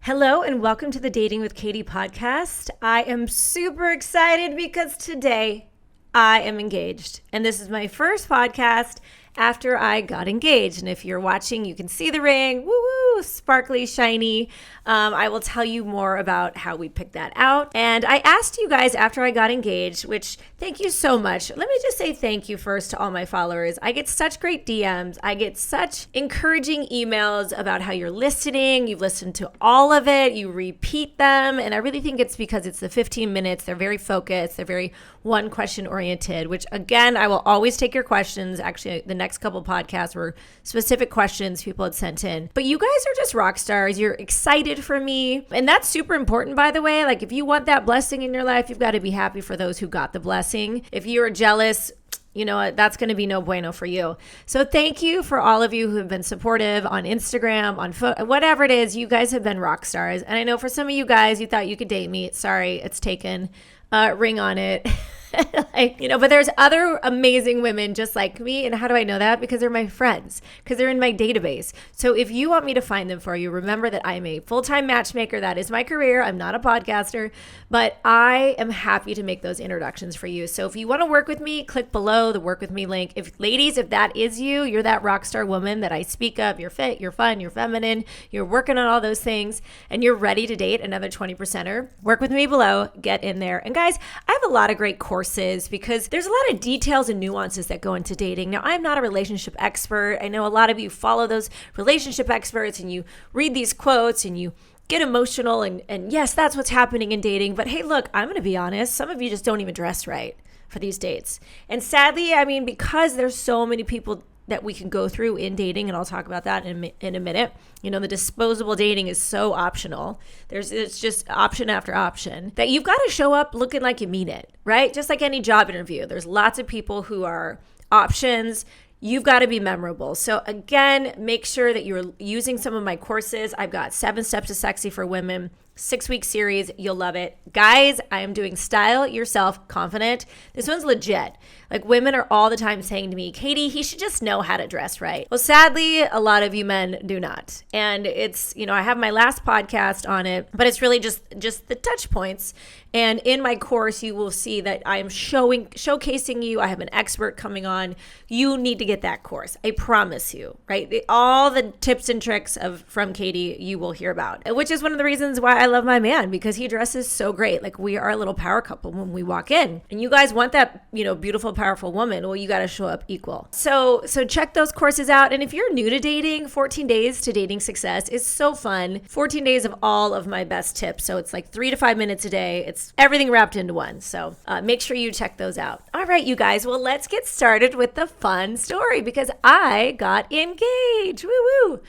Hello and welcome to the Dating with Katy podcast. I am super excited because today I am engaged. And this is my first podcast after I got engaged. And if you're watching, you can see the ring. Woo-woo, sparkly, shiny. I will tell you more about how we picked that out. And I asked you guys after I got engaged, which thank you so much. Let me just say thank you first to all my followers. I get such great DMs. I get such encouraging emails about how you're listening. You've listened to all of it. You repeat them. And I really think it's because it's the 15 minutes. They're very focused. They're very one question oriented, which again, I will always take your questions. Actually, the next couple podcasts were specific questions people had sent in. But you guys are just rock stars. You're excited for me. And that's super important, by the way. Like if you want that blessing in your life, you've got to be happy for those who got the blessing. If you're jealous, you know what, that's going to be no bueno for you. So thank you for all of you who have been supportive on Instagram, on whatever it is. You guys have been rock stars. And I know for some of you guys, you thought you could date me. Sorry, it's taken. Ring on it. But there's other amazing women just like me. And how do I know that? Because they're my friends, because they're in my database. So if you want me to find them for you, remember that I'm a full-time matchmaker. That is my career. I'm not a podcaster, but I am happy to make those introductions for you. So if you want to work with me, click below the work with me link. If that is you, you're that rock star woman that I speak of, you're fit, you're fun, you're feminine, you're working on all those things, and you're ready to date another 20%er, work with me below, get in there. And guys, I have a lot of great courses because there's a lot of details and nuances that go into dating. Now, I'm not a relationship expert. I know a lot of you follow those relationship experts and you read these quotes and you get emotional and yes, that's what's happening in dating. But hey, look, I'm going to be honest. Some of you just don't even dress right for these dates. And sadly, because there's so many people that we can go through in dating, and I'll talk about that in a minute. You know, the disposable dating is so optional. It's just option after option that you've got to show up looking like you mean it, right? Just like any job interview. There's lots of people who are options. You've got to be memorable. So again, make sure that you're using some of my courses. I've got 7 Steps to Sexy for Women, 6-week series. You'll love it. Guys, I am doing Style Yourself Confident. This one's legit. Like women are all the time saying to me, Katy, he should just know how to dress right. Well, sadly, a lot of you men do not. And it's, I have my last podcast on it, but it's really just the touch points. And in my course, you will see that I am showcasing you. I have an expert coming on. You need to get that course. I promise you, right? All the tips and tricks from Katy you will hear about, which is one of the reasons why I love my man, because he dresses so great. Like we are a little power couple when we walk in. And you guys want that, beautiful, powerful woman. Well, you got to show up equal. So check those courses out. And if you're new to dating, 14 Days to Dating Success is so fun. 14 days of all of my best tips. So it's like 3 to 5 minutes a day. It's everything wrapped into one. So make sure you check those out. All right, you guys. Well, let's get started with the fun story because I got engaged. Woo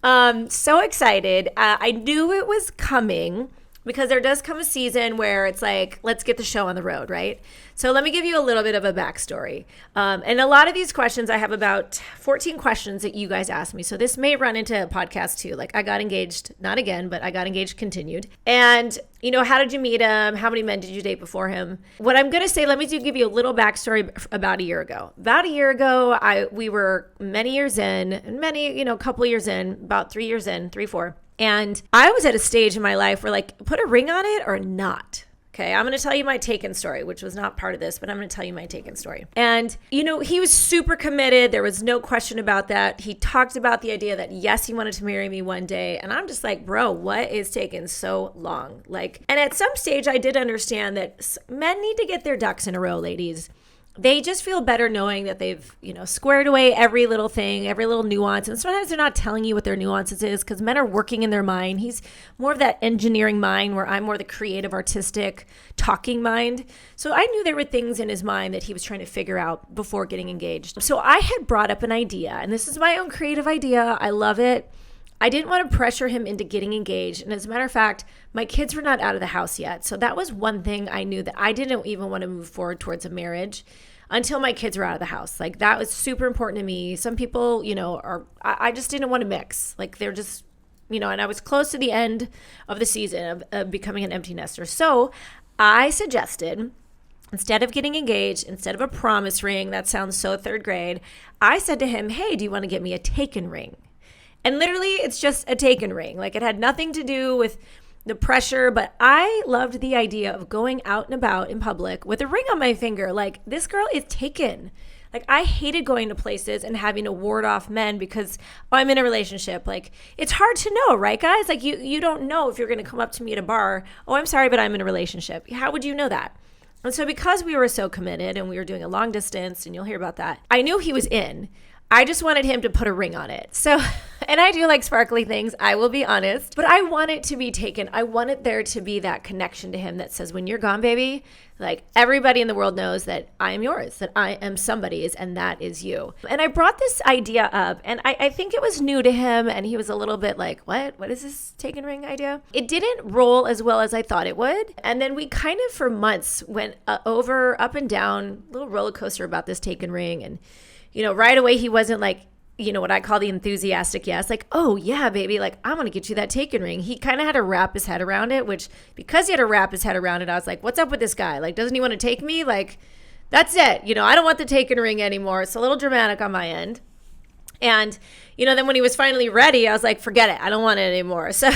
woo. So excited. I knew it was coming because there does come a season where it's like, let's get the show on the road, right? So let me give you a little bit of a backstory. And a lot of these questions, I have about 14 questions that you guys asked me. So this may run into a podcast too. Like I got engaged, not again, but I got engaged continued. And, how did you meet him? How many men did you date before him? What I'm going to say, let me give you a little backstory about a year ago. About a year ago, we were many years in, a couple years in, about 3 years in, 3, 4. And I was at a stage in my life where like, put a ring on it or not. Okay, I'm going to tell you my Taken story, which was not part of this, but I'm going to tell you my Taken story. And, he was super committed. There was no question about that. He talked about the idea that, yes, he wanted to marry me one day. And I'm just like, bro, what is taking so long? And at some stage, I did understand that men need to get their ducks in a row, ladies. They just feel better knowing that they've, squared away every little thing, every little nuance. And sometimes they're not telling you what their nuances is because men are working in their mind. He's more of that engineering mind where I'm more the creative, artistic, talking mind. So I knew there were things in his mind that he was trying to figure out before getting engaged. So I had brought up an idea, and this is my own creative idea. I love it. I didn't want to pressure him into getting engaged. And as a matter of fact, my kids were not out of the house yet. So that was one thing I knew that I didn't even want to move forward towards a marriage until my kids were out of the house. Like that was super important to me. Some people, I just didn't want to mix. Like they're just, and I was close to the end of the season of becoming an empty nester. So I suggested, instead of getting engaged, instead of a promise ring, that sounds so third grade, I said to him, hey, do you want to get me a Taken ring? And literally, it's just a taken ring. Like, it had nothing to do with the pressure, but I loved the idea of going out and about in public with a ring on my finger. Like, this girl is taken. Like, I hated going to places and having to ward off men because I'm in a relationship. Like, it's hard to know, right, guys? Like, you don't know if you're going to come up to me at a bar. Oh, I'm sorry, but I'm in a relationship. How would you know that? And so because we were so committed and we were doing a long distance, and you'll hear about that, I knew he was in. I just wanted him to put a ring on it. So, and I do like sparkly things, I will be honest, but I want it to be taken. I wanted there to be that connection to him that says, when you're gone, baby, like, everybody in the world knows that I am yours, that I am somebody's, and that is you. And I brought this idea up, and I think it was new to him, and he was a little bit like, what is this taken ring idea? It didn't roll as well as I thought it would. And then we kind of for months went up and down, a little roller coaster about this taken ring. And right away, he wasn't like, what I call the enthusiastic yes, like, oh yeah, baby, like, I'm going to get you that taken ring. He kind of had to wrap his head around it, which because he had to wrap his head around it, I was like, what's up with this guy? Like, doesn't he want to take me? Like, that's it. I don't want the taken ring anymore. It's a little dramatic on my end. And, then when he was finally ready, I was like, forget it. I don't want it anymore. So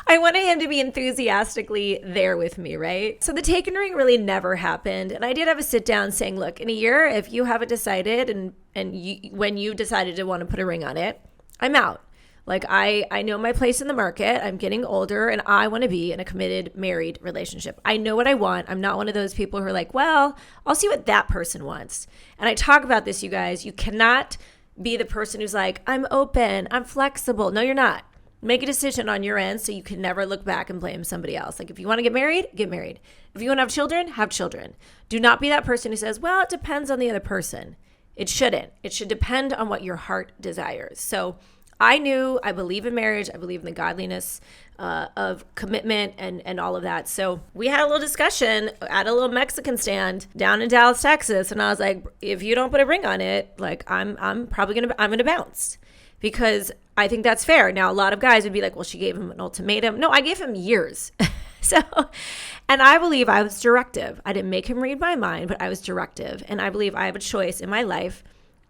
I wanted him to be enthusiastically there with me, right? So the taken ring really never happened. And I did have a sit down saying, look, in a year, if you haven't decided when you decided to want to put a ring on it, I'm out. Like, I know my place in the market. I'm getting older and I want to be in a committed married relationship. I know what I want. I'm not one of those people who are like, well, I'll see what that person wants. And I talk about this, you guys. You cannot be the person who's like, I'm open, I'm flexible. No, you're not. Make a decision on your end so you can never look back and blame somebody else. Like, if you want to get married, get married. If you want to have children, have children. Do not be that person who says, well, it depends on the other person. It shouldn't. It should depend on what your heart desires. So I believe in marriage. I believe in the godliness of commitment and all of that. So we had a little discussion at a little Mexican stand down in Dallas, Texas. And I was like, if you don't put a ring on it, like, I'm going to bounce. Because I think that's fair. Now, a lot of guys would be like, well, she gave him an ultimatum. No, I gave him years. And I believe I was directive. I didn't make him read my mind, but I was directive. And I believe I have a choice in my life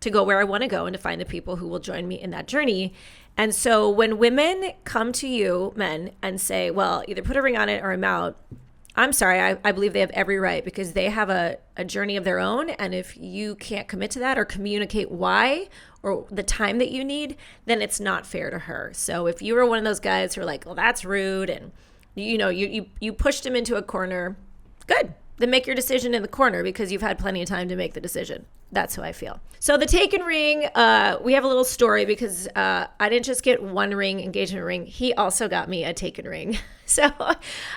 to go where I want to go and to find the people who will join me in that journey. And so when women come to you, men, and say, well, either put a ring on it or I'm out, I'm sorry, I believe they have every right, because they have a journey of their own. And if you can't commit to that or communicate why or the time that you need, then it's not fair to her. So if you were one of those guys who are like, well, that's rude, and you pushed him into a corner, good. Then make your decision in the corner, because you've had plenty of time to make the decision. That's how I feel. So the taken ring, we have a little story, because I didn't just get one ring, engagement ring. He also got me a taken ring. So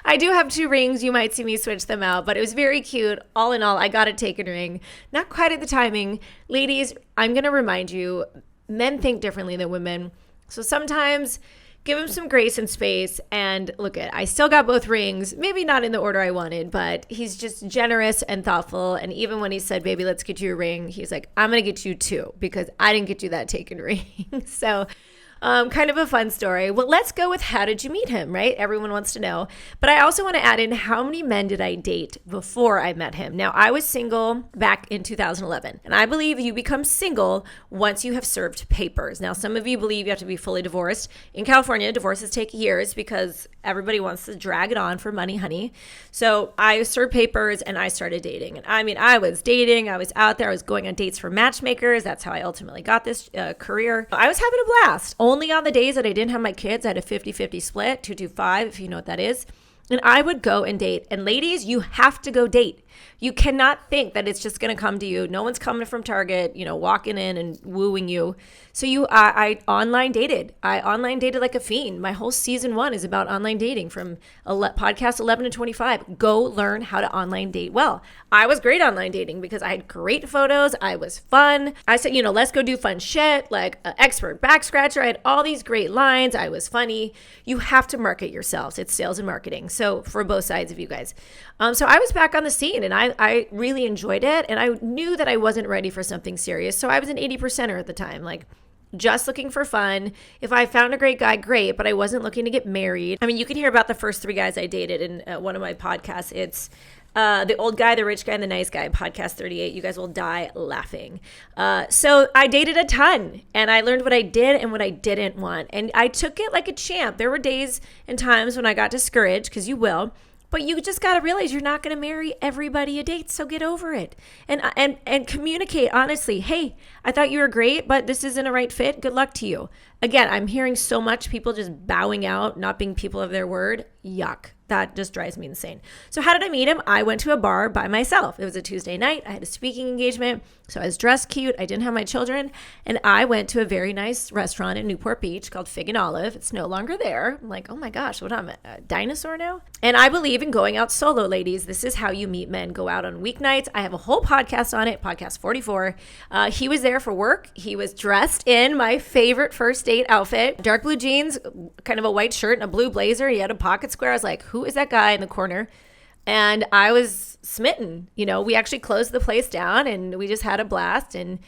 I do have 2 rings. You might see me switch them out, but it was very cute. All in all, I got a taken ring. Not quite at the timing. Ladies, I'm going to remind you, men think differently than women. So sometimes give him some grace and space. And look, I still got both rings, maybe not in the order I wanted, but he's just generous and thoughtful. And even when he said, baby, let's get you a ring, he's like, I'm going to get you 2 because I didn't get you that taken ring. So kind of a fun story. Well, let's go with, how did you meet him, right? Everyone wants to know. But I also want to add in, how many men did I date before I met him? Now, I was single back in 2011, and I believe you become single once you have served papers. Now, some of you believe you have to be fully divorced. In California, divorces take years because everybody wants to drag it on for money, honey. So I served papers and I started dating. And I mean, I was dating, I was out there, I was going on dates for matchmakers. That's how I ultimately got this career. I was having a blast. Only on the days that I didn't have my kids, I had a 50-50 split, 2-2-5, if you know what that is. And I would go and date. And ladies, you have to go date. You cannot think that it's just going to come to you. No one's coming from Target, walking in and wooing you. So I online dated. I online dated like a fiend. My whole season 1 is about online dating, from podcast 11 to 25. Go learn how to online date well. I was great online dating because I had great photos. I was fun. I said, let's go do fun shit, like an expert back scratcher. I had all these great lines. I was funny. You have to market yourselves. It's sales and marketing. So for both sides of you guys. So I was back on the scene and I really enjoyed it. And I knew that I wasn't ready for something serious. So I was an 80%er at the time. Like, just looking for fun. If I found a great guy, great, but I wasn't looking to get married. I mean, you can hear about the first 3 guys I dated in one of my podcasts. It's the old guy, the rich guy, and the nice guy, podcast 38. You guys will die laughing. So I dated a ton, and I learned what I did and what I didn't want. And I took it like a champ. There were days and times when I got discouraged, because you will. But you just got to realize you're not going to marry everybody you date, so get over it. And communicate honestly. Hey, I thought you were great, but this isn't a right fit. Good luck to you. Again, I'm hearing so much people just bowing out, not being people of their word. Yuck. That just drives me insane. So how did I meet him? I went to a bar by myself. It was a Tuesday night. I had a speaking engagement. So I was dressed cute. I didn't have my children. And I went to a very nice restaurant in Newport Beach called Fig and Olive. It's no longer there. I'm like, oh my gosh, what am I, a dinosaur now? And I believe in going out solo, ladies. This is how you meet men. Go out on weeknights. I have a whole podcast on it, podcast 44. He was there for work. He was dressed in my favorite first date outfit, dark blue jeans, kind of a white shirt and a blue blazer. He had a pocket square. I was like, who is that guy in the corner? And I was smitten. You know, we actually closed the place down and we just had a blast, and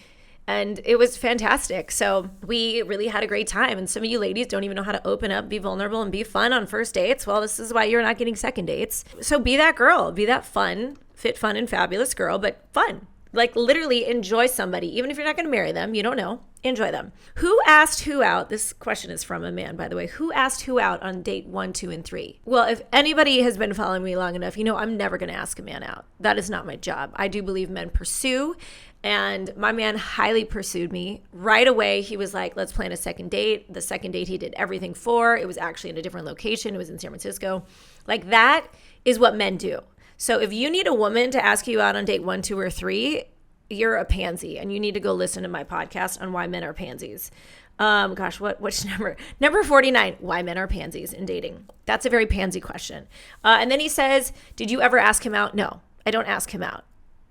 it was fantastic. So we really had a great time. And some of you ladies don't even know how to open up, be vulnerable, and be fun on first dates. Well, this is why you're not getting second dates. So be that girl, be that fun, fit, fun, and fabulous girl, but fun. Like literally enjoy somebody. Even if you're not going to marry them, you don't know, enjoy them. Who asked who out? This question is from a man, by the way. Who asked who out on date 1, 2, and 3? Well, if anybody has been following me long enough, you know I'm never going to ask a man out. That is not my job. I do believe men pursue, and my man highly pursued me. Right away, he was like, let's plan a second date. The second date he did everything for. It was actually in a different location. It was in San Francisco. Like that is what men do. So if you need a woman to ask you out on date 1, 2, or 3, you're a pansy, and you need to go listen to my podcast on why men are pansies. Which number? Number 49, why men are pansies in dating. That's a very pansy question. And then he says, did you ever ask him out? No, I don't ask him out.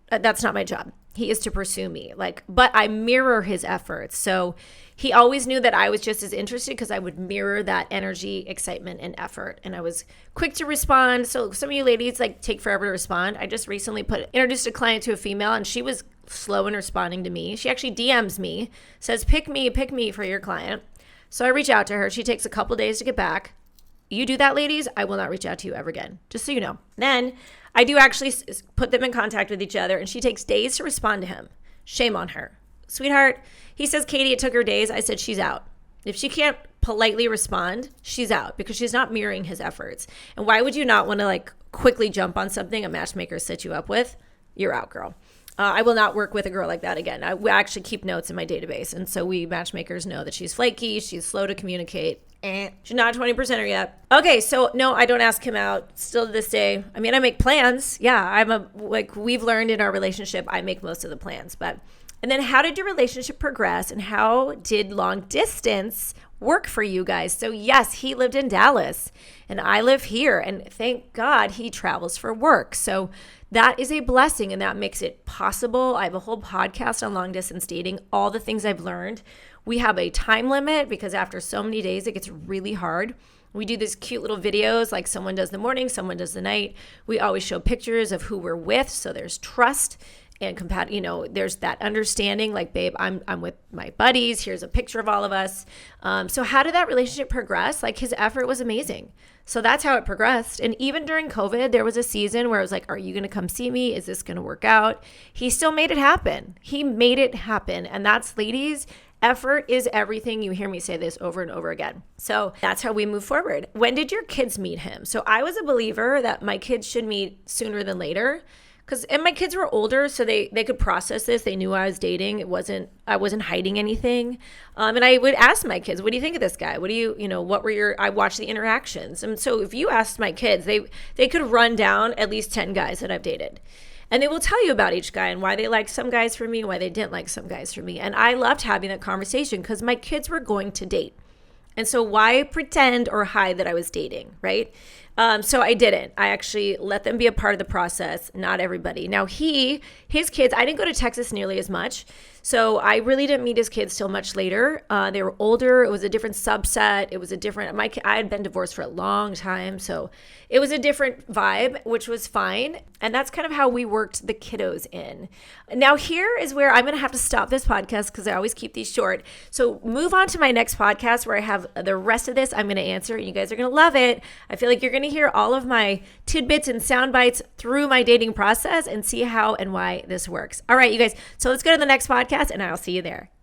That's not my job. He is to pursue me. But I mirror his efforts. So he always knew that I was just as interested because I would mirror that energy, excitement, and effort. And I was quick to respond. So some of you ladies take forever to respond. I just recently introduced a client to a female, and she was slow in responding to me. She actually DMs me, says, pick me for your client. So I reach out to her. She takes a couple days to get back. You do that, ladies, I will not reach out to you ever again, just so you know. Then I do actually put them in contact with each other, and she takes days to respond to him. Shame on her. Sweetheart, he says, Katy, it took her days. I said, she's out. If she can't politely respond, she's out because she's not mirroring his efforts. And why would you not want to quickly jump on something a matchmaker sets you up with? You're out, girl. I will not work with a girl like that again. I actually keep notes in my database. And so we matchmakers know that she's flaky. She's slow to communicate. She's not a 20%er yet. Okay, so no, I don't ask him out still to this day. I mean, I make plans. Yeah, we've learned in our relationship, I make most of the plans. And then how did your relationship progress, and how did long distance work for you guys? So yes, he lived in Dallas and I live here, and thank God he travels for work. So that is a blessing, and that makes it possible. I have a whole podcast on long distance dating, all the things I've learned. We have a time limit because after so many days, it gets really hard. We do these cute little videos, like someone does the morning, someone does the night. We always show pictures of who we're with, so there's trust and there's that understanding, like, babe, I'm with my buddies. Here's a picture of all of us. So how did that relationship progress? His effort was amazing. So that's how it progressed. And even during COVID, there was a season where I was like, are you going to come see me? Is this going to work out? He still made it happen. He made it happen. And that's, ladies, effort is everything. You hear me say this over and over again. So that's how we move forward. When did your kids meet him? So I was a believer that my kids should meet sooner than later. And my kids were older, so they could process this. They knew I was dating. I wasn't hiding anything. And I would ask my kids, what do you think of this guy? What do what were I watched the interactions. And so if you asked my kids, they could run down at least 10 guys that I've dated. And they will tell you about each guy and why they liked some guys for me and why they didn't like some guys for me. And I loved having that conversation because my kids were going to date. And so why pretend or hide that I was dating, right? So I didn't. I actually let them be a part of the process, not everybody. Now his kids, I didn't go to Texas nearly as much. So I really didn't meet his kids till much later. They were older. It was a different subset. It was a different, I had been divorced for a long time. So it was a different vibe, which was fine. And that's kind of how we worked the kiddos in. Now here is where I'm going to have to stop this podcast because I always keep these short. So move on to my next podcast where I have the rest of this I'm going to answer. You guys are going to love it. I feel like you're going to hear all of my tidbits and sound bites through my dating process and see how and why this works. All right, you guys. So let's go to the next podcast and I'll see you there.